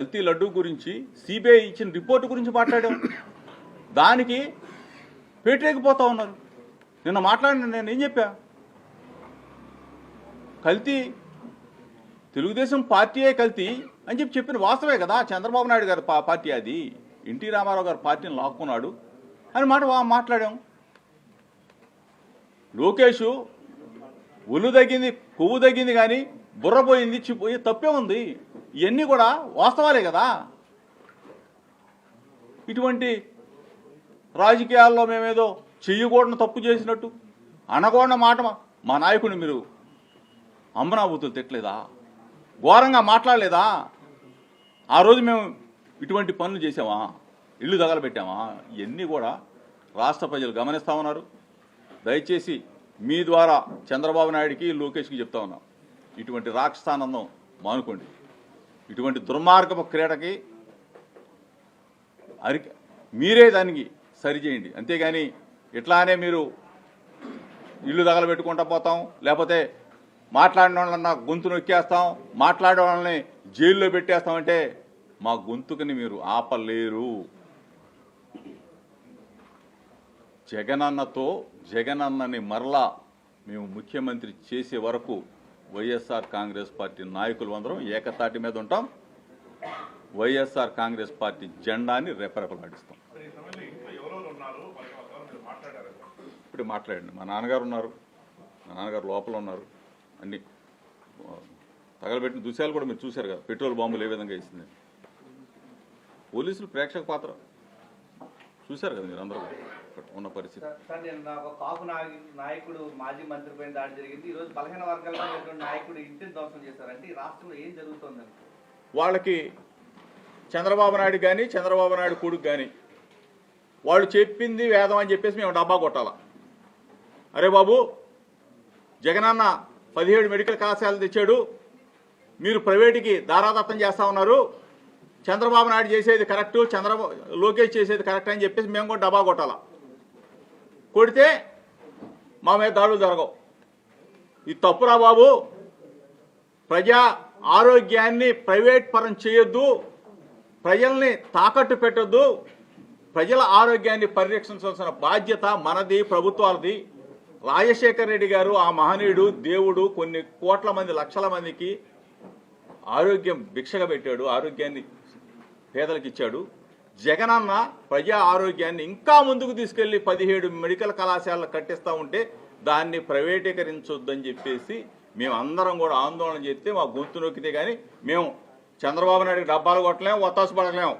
కల్తీ లడ్డు గురించి సిబిఐ ఇచ్చిన రిపోర్టు గురించి మాట్లాడాం. దానికి పేటరేగిపోతా ఉన్నారు. నిన్న మాట్లాడిన నేను ఏం చెప్పా? కల్తీ తెలుగుదేశం పార్టీయే కల్తీ అని చెప్పిన వాస్తవే కదా. చంద్రబాబు నాయుడు గారి పార్టీ అది, ఎన్టీ రామారావు గారి పార్టీని లాక్కున్నాడు అని మాట్లాడాం. లోకేష్ ఒళ్ళు తగ్గింది, కొవ్వు తగ్గింది, కానీ బుర్రపోయింది, చిపోయి తప్పే ఉంది. ఇవన్నీ కూడా వాస్తవాలే కదా. ఇటువంటి రాజకీయాల్లో మేమేదో చెయ్యకూడని తప్పు చేసినట్టు అనకూడని మాట మా నాయకుడిని మీరు అంబనాభూతులు తిట్టలేదా? ఘోరంగా మాట్లాడలేదా? ఆ రోజు మేము ఇటువంటి పనులు చేసామా? ఇల్లు తగలబెట్టామా? ఇవన్నీ కూడా రాష్ట్ర ప్రజలు గమనిస్తూ ఉన్నారు. దయచేసి మీ ద్వారా చంద్రబాబు నాయుడికి, లోకేష్కి చెప్తా ఉన్నాం, ఇటువంటి రాక్షసానందం మానుకోండి. ఇటువంటి దుర్మార్గపు క్రీడకి మీరే దానికి సరిచేయండి. అంతేగాని ఇట్లానే మీరు ఇల్లు తగలబెట్టుకుంటా పోతాం, లేకపోతే మాట్లాడిన వాళ్ళన్నా గొంతు నొక్కేస్తాం, మాట్లాడే వాళ్ళని జైల్లో పెట్టేస్తామంటే మా గొంతుకుని మీరు ఆపలేరు. జగనన్నని మరలా మేము ముఖ్యమంత్రి చేసే వరకు వైఎస్ఆర్ కాంగ్రెస్ పార్టీ నాయకులు అందరం ఏకతాటి మీద ఉంటాం. వైఎస్ఆర్ కాంగ్రెస్ పార్టీ జెండాని రెపరెపలాడిస్తాం. ఇప్పుడు మాట్లాడండి. మా నాన్నగారు ఉన్నారు, మా నాన్నగారు లోపల ఉన్నారు. అన్ని తగలబెట్టిన దృశ్యాలు కూడా మీరు చూశారు కదా, పెట్రోల్ బాంబులు ఏ విధంగా ఇస్తుంది. పోలీసులు ప్రేక్షక పాత్ర చూశారు కదా మీరు అందరూ ఉన్న పరిస్థితి. కాపు నాయకుడు మాజీ మంత్రిపైన దాడి జరిగింది. ఈ రోజు బలహీన వర్గాల నాయకుడు ఇంటిని ధ్వంసం చేశారంటే ఈ రాష్ట్రంలో ఏం జరుగుతుందని వాళ్ళకి చంద్రబాబు నాయుడు కానీ, చంద్రబాబు నాయుడు కొడుకు కానీ వాళ్ళు చెప్పింది వేదం అని చెప్పేసి మేము డబ్బా కొట్టాలా? అరే బాబు, జగనన్న 17 మెడికల్ కళాశాలలు తెచ్చాడు, మీరు ప్రైవేటుకి దారాదత్తం చేస్తా ఉన్నారు, చంద్రబాబు నాయుడు చేసేది కరెక్టు, లోకేష్ చేసేది కరెక్ట్ అని చెప్పేసి మేము కూడా డబ్బా కొట్టాలా? కొడితే మా మీద దాడులు జరగవు. ఇది తప్పురా బాబు. ప్రజా ఆరోగ్యాన్ని ప్రైవేట్ పరం చేయొద్దు, ప్రజల్ని తాకట్టు పెట్టొద్దు. ప్రజల ఆరోగ్యాన్ని పరిరక్షించాల్సిన బాధ్యత మనది, ప్రభుత్వాలది. రాజశేఖర రెడ్డి గారు, ఆ మహనీయుడు, దేవుడు, కొన్ని కోట్ల మంది, లక్షల మందికి ఆరోగ్యం భిక్షగా పెట్టాడు, ఆరోగ్యాన్ని పేదలకు ఇచ్చాడు. జగనన్న ప్రజా ఆరోగ్యాన్ని ఇంకా ముందుకు తీసుకెళ్లి 17 మెడికల్ కళాశాలలు కట్టిస్తూ ఉంటే దాన్ని ప్రైవేటీకరించొద్దని చెప్పేసి మేము అందరం కూడా ఆందోళన చేస్తే మా గొంతు నొక్కితే కానీ మేము చంద్రబాబు నాయుడికి డబ్బాలు కొట్టలేము, ఒత్తాసు పడలేము.